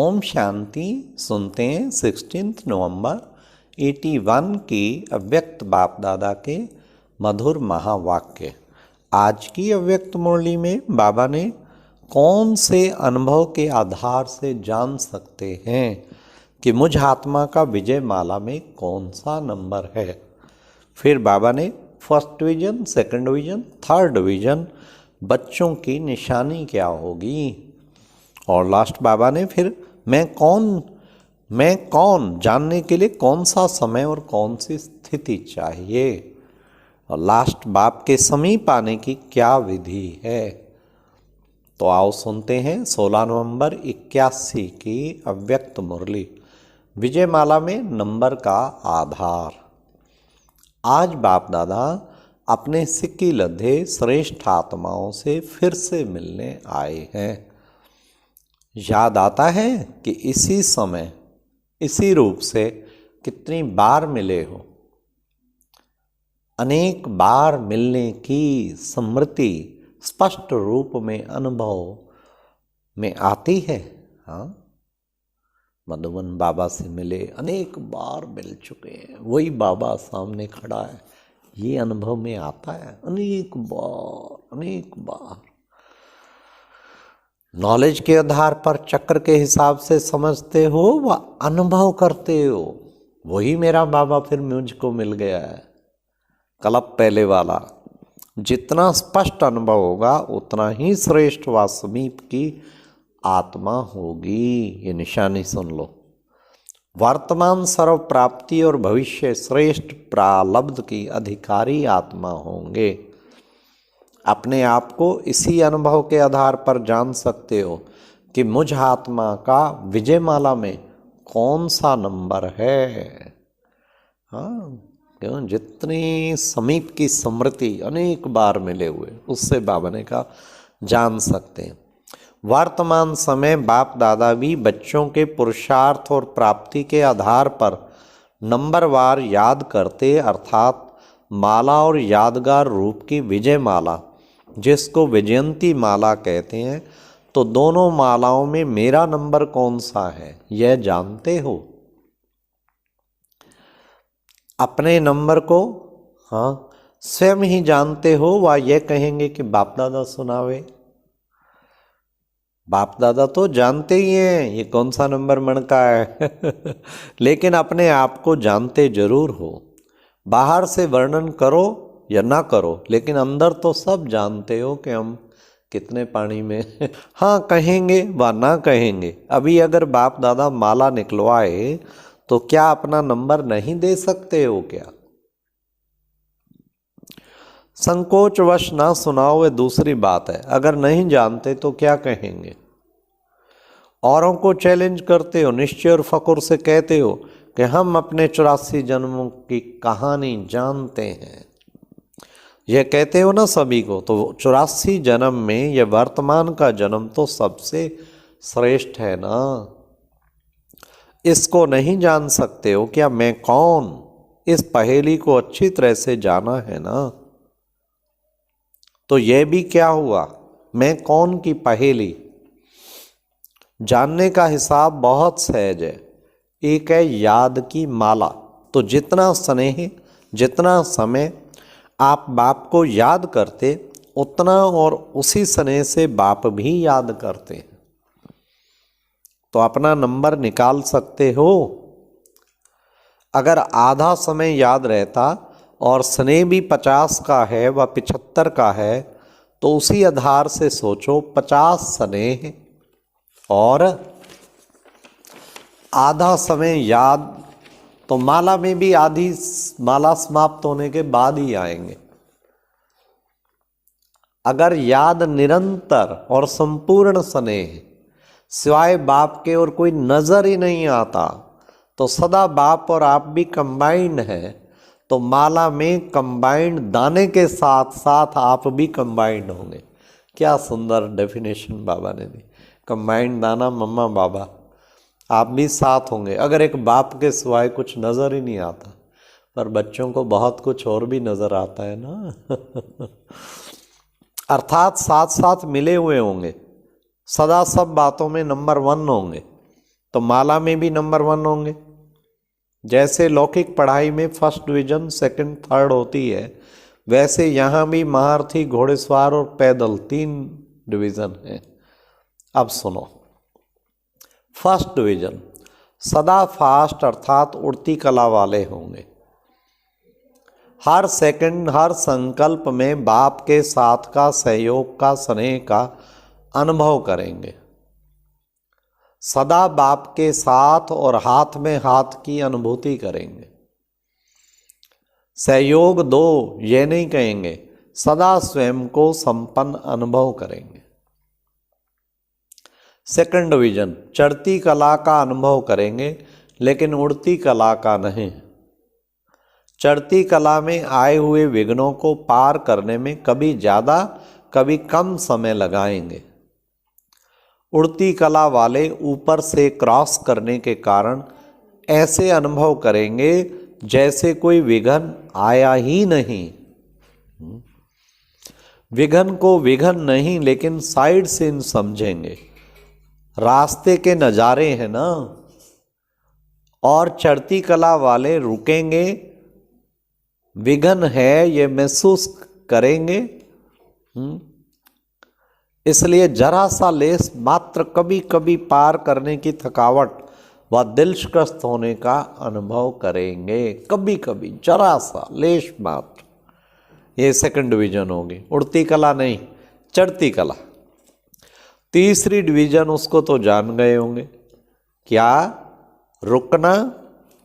ओम शांति। सुनते हैं 16 नवंबर 81 की अव्यक्त बाप दादा के मधुर महावाक्य। आज की अव्यक्त मुरली में बाबा ने कौन से अनुभव के आधार से जान सकते हैं कि मुझ आत्मा का विजय माला में कौन सा नंबर है। फिर बाबा ने first division, second division, third division, बच्चों की निशानी क्या होगी, और लास्ट बाबा ने फिर मैं कौन जानने के लिए कौन सा समय और कौन सी स्थिति चाहिए, और लास्ट बाप के समीप आने की क्या विधि है। तो आओ सुनते हैं 16 नवंबर 81 की अव्यक्त मुरली, विजय माला में नंबर का आधार। आज बाप दादा अपने सिक्की लद्धे श्रेष्ठ आत्माओं से फिर से मिलने आए हैं। याद आता है कि इसी समय इसी रूप से कितनी बार मिले हो। अनेक बार मिलने की स्मृति स्पष्ट रूप में अनुभव में आती है। हाँ, मधुबन बाबा से मिले, अनेक बार मिल चुके हैं, वही बाबा सामने खड़ा है, ये अनुभव में आता है अनेक बार। नॉलेज के आधार पर चक्र के हिसाब से समझते हो व अनुभव करते हो, वही मेरा बाबा फिर मुझको मिल गया है। कल्प पहले वाला जितना स्पष्ट अनुभव होगा उतना ही श्रेष्ठ व समीप की आत्मा होगी। ये निशानी सुन लो। वर्तमान सर्व प्राप्ति और भविष्य श्रेष्ठ प्रालब्ध की अधिकारी आत्मा होंगे। अपने आप को इसी अनुभव के आधार पर जान सकते हो कि मुझ आत्मा का विजय माला में कौन सा नंबर है। हाँ, क्यों जितनी समीप की स्मृति अनेक बार मिले हुए, उससे बाबा ने कहा जान सकते हैं। वर्तमान समय बाप दादा भी बच्चों के पुरुषार्थ और प्राप्ति के आधार पर नंबरवार याद करते, अर्थात माला और यादगार रूप की विजय माला, जिसको विजयंती माला कहते हैं। तो दोनों मालाओं में मेरा नंबर कौन सा है यह जानते हो। अपने नंबर को हाँ स्वयं ही जानते हो, व यह कहेंगे कि बाप दादा सुनावे। बाप दादा तो जानते ही हैं ये कौन सा नंबर मन का है लेकिन अपने आप को जानते जरूर हो। बाहर से वर्णन करो या ना करो, लेकिन अंदर तो सब जानते हो कि हम कितने पानी में हाँ कहेंगे व ना कहेंगे। अभी अगर बाप दादा माला निकलवाए तो क्या अपना नंबर नहीं दे सकते हो क्या? संकोचवश ना सुनाओ, वे दूसरी बात है। अगर नहीं जानते तो क्या कहेंगे? औरों को चैलेंज करते हो, निश्चय और फकुर से कहते हो कि हम अपने 84 जन्मों की कहानी जानते हैं। यह कहते हो ना सभी को, तो 84 जन्म में यह वर्तमान का जन्म तो सबसे श्रेष्ठ है ना। इसको नहीं जान सकते हो क्या मैं कौन? इस पहेली को अच्छी तरह से जाना है ना। तो यह भी क्या हुआ, मैं कौन की पहेली जानने का हिसाब बहुत सहज है। एक है याद की माला। तो जितना स्नेह, जितना समय आप बाप को याद करते, उतना और उसी स्नेह से बाप भी याद करते हैं। तो अपना नंबर निकाल सकते हो। अगर आधा समय याद रहता और स्नेह भी 50 का है व 75 का है, तो उसी आधार से सोचो 50 स्नेह और आधा समय याद, तो माला में भी आधी माला समाप्त होने के बाद ही आएंगे। अगर याद निरंतर और संपूर्ण स्नेह सिवाय बाप के और कोई नजर ही नहीं आता, तो सदा बाप और आप भी कंबाइंड है। तो माला में कंबाइंड दाने के साथ साथ आप भी कंबाइंड होंगे। क्या सुंदर डेफिनेशन बाबा ने दी। कंबाइंड दाना मम्मा बाबा, आप भी साथ होंगे। अगर एक बाप के सिवाय कुछ नज़र ही नहीं आता, पर बच्चों को बहुत कुछ और भी नज़र आता है ना अर्थात साथ साथ मिले हुए होंगे, सदा सब बातों में नंबर 1 होंगे। तो माला में भी नंबर 1 होंगे। जैसे लौकिक पढ़ाई में फर्स्ट डिवीजन, सेकंड, थर्ड होती है, वैसे यहाँ भी महारथी, घोड़ेसवार और पैदल 3 डिवीजन है। अब सुनो, फर्स्ट डिवीजन सदा फास्ट अर्थात उड़ती कला वाले होंगे। हर सेकंड, हर संकल्प में बाप के साथ का, सहयोग का, स्नेह का अनुभव करेंगे। सदा बाप के साथ और हाथ में हाथ की अनुभूति करेंगे। सहयोग दो ये नहीं कहेंगे, सदा स्वयं को संपन्न अनुभव करेंगे। सेकंड डिवीजन चढ़ती कला का अनुभव करेंगे, लेकिन उड़ती कला का नहीं। चढ़ती कला में आए हुए विघ्नों को पार करने में कभी ज़्यादा कभी कम समय लगाएंगे। उड़ती कला वाले ऊपर से क्रॉस करने के कारण ऐसे अनुभव करेंगे जैसे कोई विघ्न आया ही नहीं। विघ्न को विघ्न नहीं, लेकिन साइड से समझेंगे। रास्ते के नज़ारे हैं ना। और चढ़ती कला वाले रुकेंगे, विघ्न है ये महसूस करेंगे। इसलिए जरा सा लेस मात्र कभी कभी पार करने की थकावट व दिलशकस्त होने का अनुभव करेंगे। कभी कभी जरा सा लेश मात्र। ये सेकंड डिवीजन होगी, उड़ती कला नहीं, चढ़ती कला। तीसरी डिवीजन उसको तो जान गए होंगे, क्या? रुकना,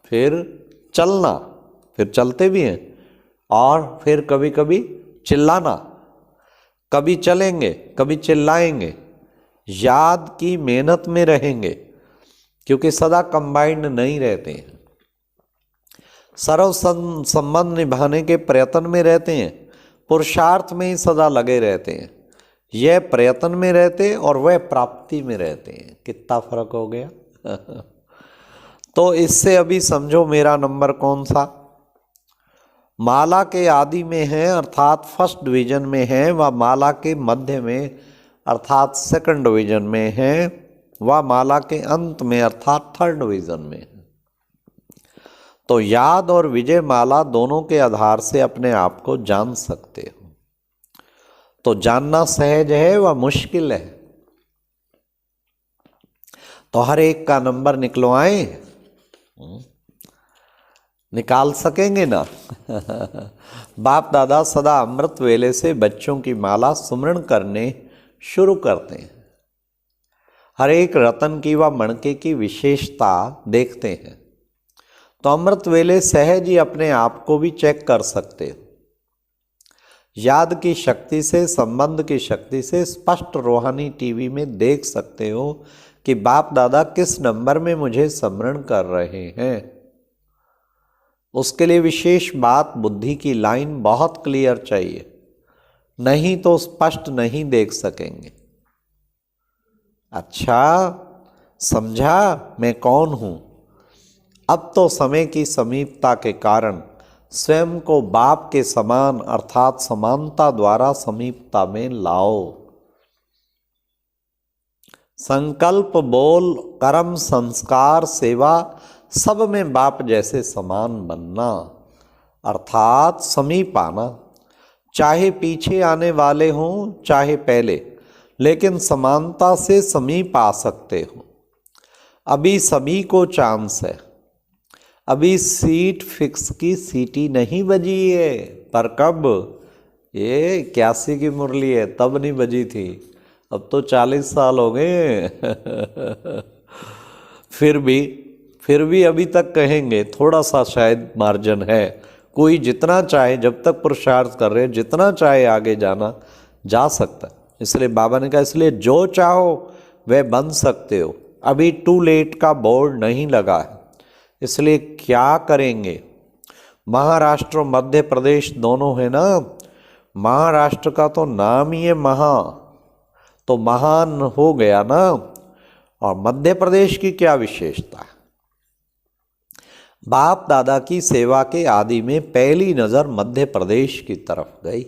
फिर चलना, फिर चलते भी हैं, और फिर कभी कभी चिल्लाना। कभी चलेंगे, कभी चिल्लाएंगे। याद की मेहनत में रहेंगे, क्योंकि सदा कंबाइंड नहीं रहते हैं। सर्व संबंध निभाने के प्रयत्न में रहते हैं, पुरुषार्थ में ही सदा लगे रहते हैं। यह प्रयत्न में रहते और वह प्राप्ति में रहते हैं। कितना फर्क हो गया। तो इससे अभी समझो मेरा नंबर कौन सा। माला के आदि में है अर्थात फर्स्ट डिवीजन में है, व माला के मध्य में अर्थात सेकंड डिवीजन में है, व माला के अंत में अर्थात थर्ड डिवीजन में है। तो याद और विजय माला दोनों के आधार से अपने आप को जान सकते हो। तो जानना सहज है व मुश्किल है। तो हर एक का नंबर निकलवाएं, निकाल सकेंगे ना। बाप दादा सदा अमृत वेले से बच्चों की माला सुमरण करने शुरू करते हैं। हर एक रतन की व मणके की विशेषता देखते हैं। तो अमृत वेले सहज ही अपने आप को भी चेक कर सकते हो। याद की शक्ति से, संबंध की शक्ति से स्पष्ट रूहानी टीवी में देख सकते हो कि बाप दादा किस नंबर में मुझे स्मरण कर रहे हैं। उसके लिए विशेष बात, बुद्धि की लाइन बहुत क्लियर चाहिए, नहीं तो स्पष्ट नहीं देख सकेंगे। अच्छा समझा मैं कौन हूं। अब तो समय की समीपता के कारण स्वयं को बाप के समान अर्थात समानता द्वारा समीपता में लाओ। संकल्प, बोल, कर्म, संस्कार, सेवा सब में बाप जैसे समान बनना अर्थात समीप आना। चाहे पीछे आने वाले हों चाहे पहले, लेकिन समानता से समीप आ सकते हो। अभी सभी को चांस है। अभी सीट फिक्स की सीटी नहीं बजी है, पर कब? ये 81 की मुरली है, तब नहीं बजी थी। अब तो 40 साल हो गए। फिर भी अभी तक कहेंगे थोड़ा सा शायद मार्जिन है। कोई जितना चाहे, जब तक पुरुषार्थ कर रहे, जितना चाहे आगे जाना जा सकता है। इसलिए बाबा ने कहा, इसलिए जो चाहो वह बन सकते हो। अभी टू लेट का बोर्ड नहीं लगा है। इसलिए क्या करेंगे? महाराष्ट्र और मध्य प्रदेश दोनों है ना। महाराष्ट्र का तो नाम ही है महा, तो महान हो गया ना। और मध्य प्रदेश की क्या विशेषता है? बाप दादा की सेवा के आदि में पहली नज़र मध्य प्रदेश की तरफ गई।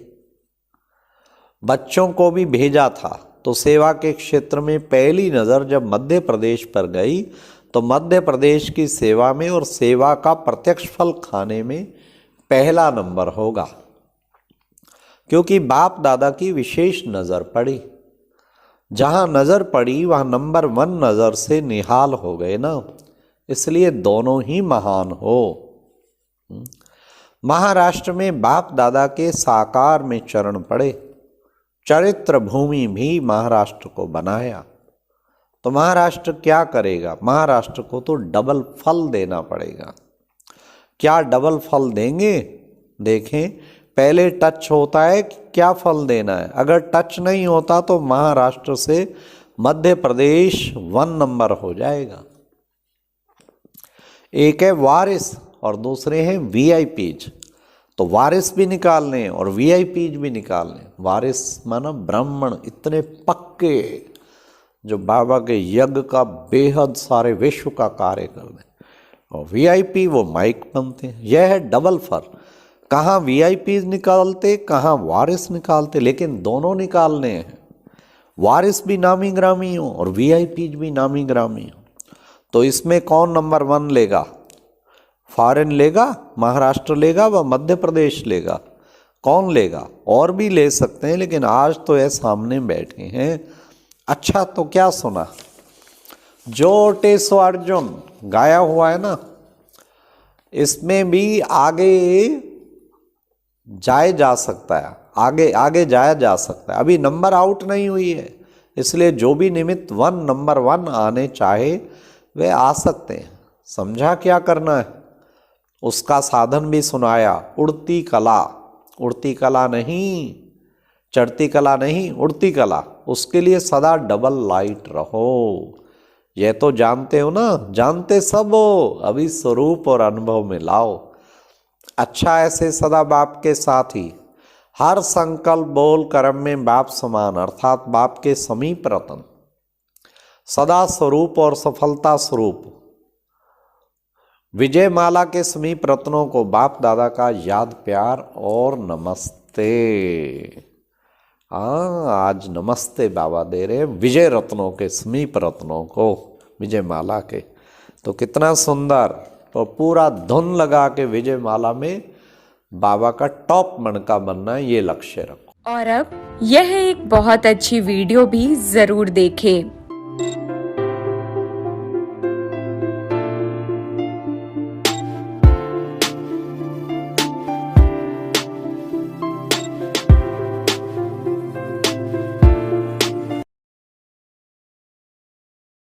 बच्चों को भी भेजा था, तो सेवा के क्षेत्र में पहली नज़र जब मध्य प्रदेश पर गई तो मध्य प्रदेश की सेवा में और सेवा का प्रत्यक्ष फल खाने में पहला नंबर होगा, क्योंकि बाप दादा की विशेष नज़र पड़ी। जहाँ नज़र पड़ी वहाँ नंबर 1 नज़र से निहाल हो गए ना, इसलिए दोनों ही महान हो। महाराष्ट्र में बाप दादा के साकार में चरण पड़े, चरित्र भूमि भी महाराष्ट्र को बनाया। तो महाराष्ट्र क्या करेगा? महाराष्ट्र को तो डबल फल देना पड़ेगा। क्या डबल फल देंगे? देखें, पहले टच होता है कि क्या फल देना है। अगर टच नहीं होता तो महाराष्ट्र से मध्य प्रदेश 1 नंबर हो जाएगा। एक है वारिस और दूसरे हैं वीआईपीज। तो वारिस भी निकालने और वीआईपीज भी निकालने। वारिस माना ब्राह्मण इतने पक्के जो बाबा के यज्ञ का बेहद सारे विश्व का कार्य कर दें, और वीआईपी वो माइक बनते हैं। यह है डबल फल। कहाँ वीआईपीज निकालते, कहाँ वारिस निकालते, लेकिन दोनों निकालने हैं। वारिस भी नामी ग्रामी हो और वीआईपीज भी नामी ग्रामी हो। तो इसमें कौन नंबर 1 लेगा? फॉरेन लेगा, महाराष्ट्र लेगा व मध्य प्रदेश लेगा? कौन लेगा? और भी ले सकते हैं, लेकिन आज तो ये सामने बैठे हैं। अच्छा, तो क्या सुना? जो टेसो अर्जुन गाया हुआ है ना, इसमें भी आगे जाए जा सकता है, आगे आगे जाया जा सकता है। अभी नंबर आउट नहीं हुई है, इसलिए जो भी निमित्त नंबर 1 आने चाहे वे आ सकते हैं। समझा क्या करना है? उसका साधन भी सुनाया। उड़ती कला, उड़ती कला नहीं, चढ़ती कला नहीं, उड़ती कला। उसके लिए सदा डबल लाइट रहो। यह तो जानते हो ना, जानते सब हो, अभी स्वरूप और अनुभव में लाओ। अच्छा, ऐसे सदा बाप के साथ ही हर संकल्प बोल कर्म में बाप समान, अर्थात बाप के समीप रतन, सदा स्वरूप और सफलता स्वरूप विजय माला के समीप रत्नों को बाप दादा का याद प्यार और नमस्ते। आज नमस्ते बाबा दे रहे हैं विजय रत्नों के समीप रत्नों को, विजय माला के। तो कितना सुंदर। तो पूरा धुन लगा के विजय माला में बाबा का टॉप मणका बनना है, ये लक्ष्य रखो। और अब यह एक बहुत अच्छी वीडियो भी जरूर देखें।